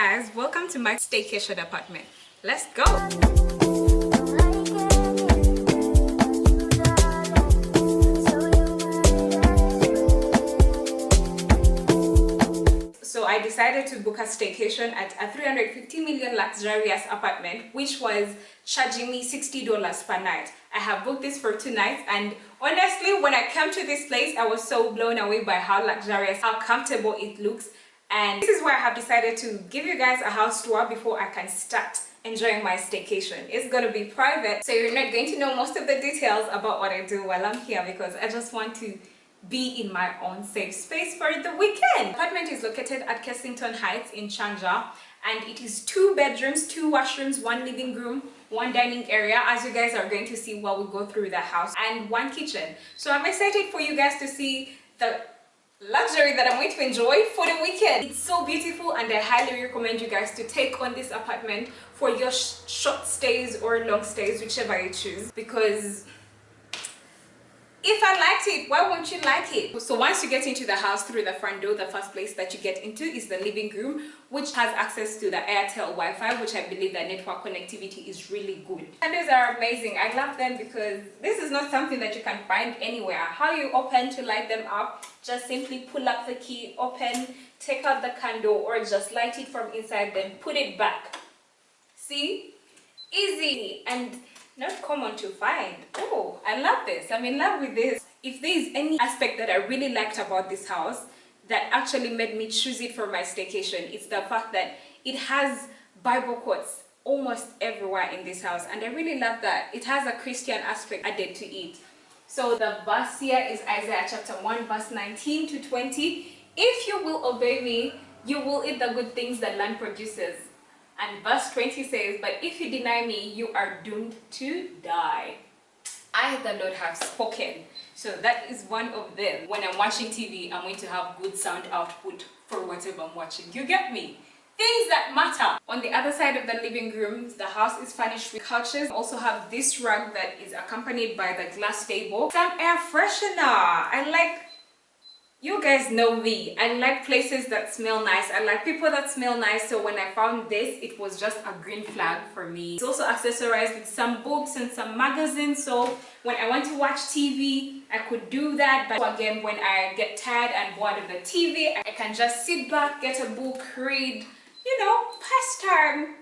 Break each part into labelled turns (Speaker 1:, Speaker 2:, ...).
Speaker 1: guys, welcome to my staycation apartment. Let's go. So I decided to book a staycation at a 350 million luxurious apartment, which was charging me $60 per night. I have booked this for 2 nights, and honestly, when I came to this place, I was so blown away by how luxurious, how comfortable it looks. And this is why I have decided to give you guys a house tour before I can start enjoying my staycation. It's going to be private, so you're not going to know most of the details about what I do while I'm here, because I just want to be in my own safe space for the weekend. The apartment is located at Kensington Heights in Changja, and it is 2 bedrooms, 2 washrooms, 1 living room, 1 dining area, as you guys are going to see while we go through the house, and 1 kitchen. So I'm excited for you guys to see the luxury that I'm going to enjoy for the weekend. It's so beautiful, and I highly recommend you guys to take on this apartment for your short stays or long stays, whichever you choose, because if I liked it, why won't you like it? So once you get into the house through the front door, the first place that you get into is the living room, which has access to the Airtel Wi-Fi, which I believe the network connectivity is really good. And these are amazing. I love them because this is not something that you can find anywhere. How you open to light them up, just simply pull up the key, open, take out the candle, or just light it from inside, then put it back. See? Easy and not common to find. Oh, I love this. I'm in love with this. If there is any aspect that I really liked about this house that actually made me choose it for my staycation, it's the fact that it has Bible quotes almost everywhere in this house, and I really love that. It has a Christian aspect added to it. So the verse here is Isaiah chapter 1 verse 19 to 20. If you will obey me, you will eat the good things that land produces. And verse 20 says, but if you deny me, you are doomed to die. I, the Lord, have spoken. So that is one of them. When I'm watching TV, I'm going to have good sound output for whatever I'm watching. You get me? Things that matter. On the other side of the living room, the house is furnished with couches. I also have this rug that is accompanied by the glass table. Some air freshener. You guys know me. I like places that smell nice. I like people that smell nice. So when I found this, it was just a green flag for me. It's also accessorized with some books and some magazines. So when I want to watch TV, I could do that. But again, when I get tired and bored of the TV, I can just sit back, get a book, read, pass time.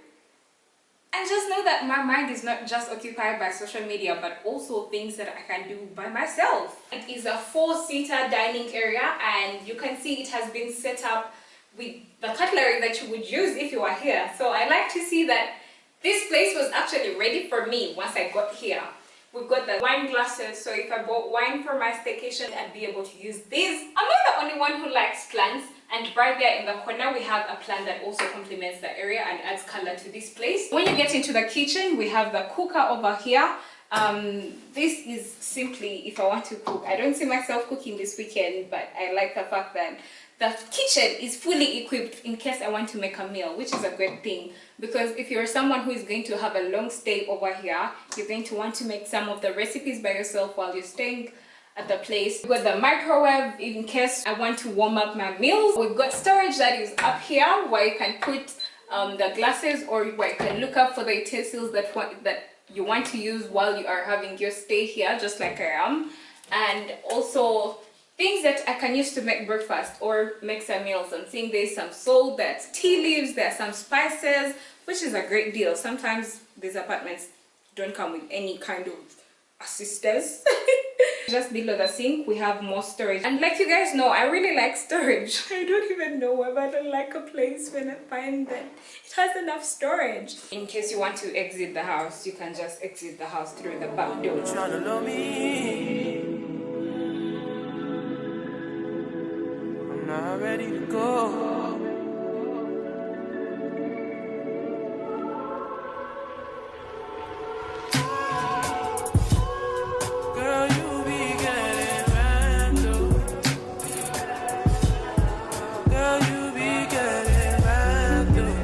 Speaker 1: And just know that my mind is not just occupied by social media, but also things that I can do by myself. It is a 4-seater dining area, and you can see it has been set up with the cutlery that you would use if you were here. So I like to see that this place was actually ready for me once I got here. We've got the wine glasses, so if I bought wine for my staycation, I'd be able to use these. I'm not the only one who likes plants, and right there in the corner we have a plant that also complements the area and adds color to this place. When you get into the kitchen, we have the cooker over here. This is simply if I want to cook. I don't see myself cooking this weekend, but I like the fact that the kitchen is fully equipped in case I want to make a meal, which is a great thing, because if you're someone who is going to have a long stay over here, you're going to want to make some of the recipes by yourself while you're staying at the place. We've got the microwave in case I want to warm up my meals. We've got storage that is up here where you can put the glasses, or where you can look up for the utensils that you want to use while you are having your stay here, just like I am. And also things that I can use to make breakfast or make some meals. I'm seeing there's some salt, there's tea leaves, there's some spices, which is a great deal. Sometimes these apartments don't come with any kind of assistance. Just below the sink, we have more storage. And like you guys know, I really like storage. I don't even know why, but I like a place when I find that it has enough storage. In case you want to exit the house, you can just exit the house through the back door.
Speaker 2: Trying to know me. I'm not ready to go. Girl, you be getting random. Girl, you be getting random.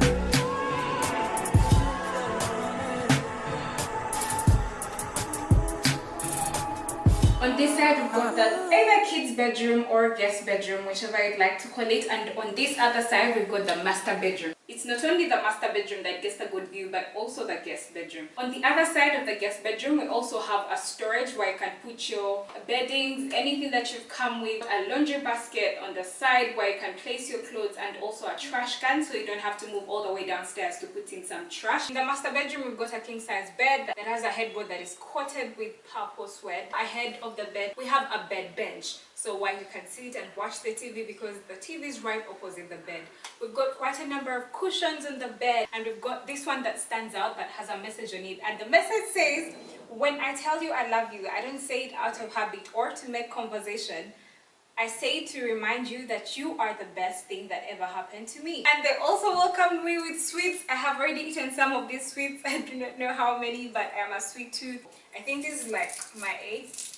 Speaker 1: On this side, we've got the either kids bedroom or guest bedroom, whichever you'd like to call it, and on this other side we've got the master bedroom. It's It's not only the master bedroom that gets a good view, but also the guest bedroom. On the other side of the guest bedroom, we also have a storage where you can put your beddings, anything that you've come with, a laundry basket on the side where you can place your clothes, and also a trash can, so you don't have to move all the way downstairs to put in some trash. In the master bedroom, we've got a king size bed that has a headboard that is coated with purple sweat. Ahead of the bed, we have a bed bench, so where you can sit and watch the TV, because the TV is right opposite the bed. We've got quite a number of cushions on the bed, and we've got this one that stands out that has a message on it, and the message says, "When I tell you I love you, I don't say it out of habit or to make conversation. I say it to remind you that you are the best thing that ever happened to me." And they also welcomed me with sweets. I have already eaten some of these sweets. I do not know how many, but I am a sweet tooth. I think this is like my 8th.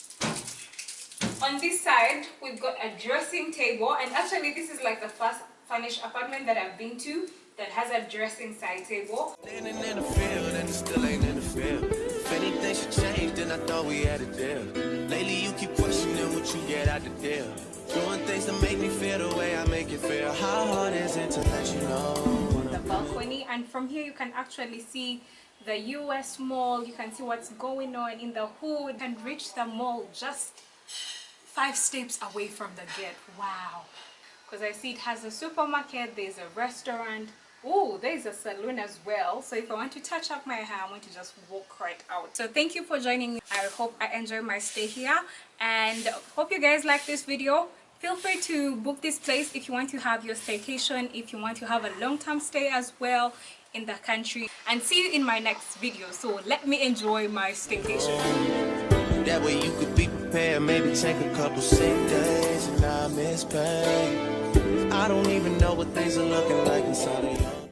Speaker 1: On this side, we've got a dressing table, and actually this is like the first furnished apartment that I've been to that has a dressing side table.
Speaker 2: Standing in the field and it still ain't in the field. If anything should change, then I thought we had a deal. Lately you keep questioning what you get out the deal. Doing things to make me feel the way I make you feel. How hard is it to let you know?
Speaker 1: The balcony, and from here you can actually see the US Mall. You can see what's going on in the hood, and reach the mall just 5 steps away from the gate. Wow. Because I see it has a supermarket, there's a restaurant. Oh, there's a salon as well. So if I want to touch up my hair, I'm going to just walk right out. So thank you for joining me. I hope I enjoy my stay here, and hope you guys like this video. Feel free to book this place if you want to have your staycation, if you want to have a long-term stay as well in the country. And see you in my next video. So let me enjoy my staycation.
Speaker 2: That way you could be prepared. Maybe take a couple sick days and not miss pay. I don't even know what things are looking like inside of you.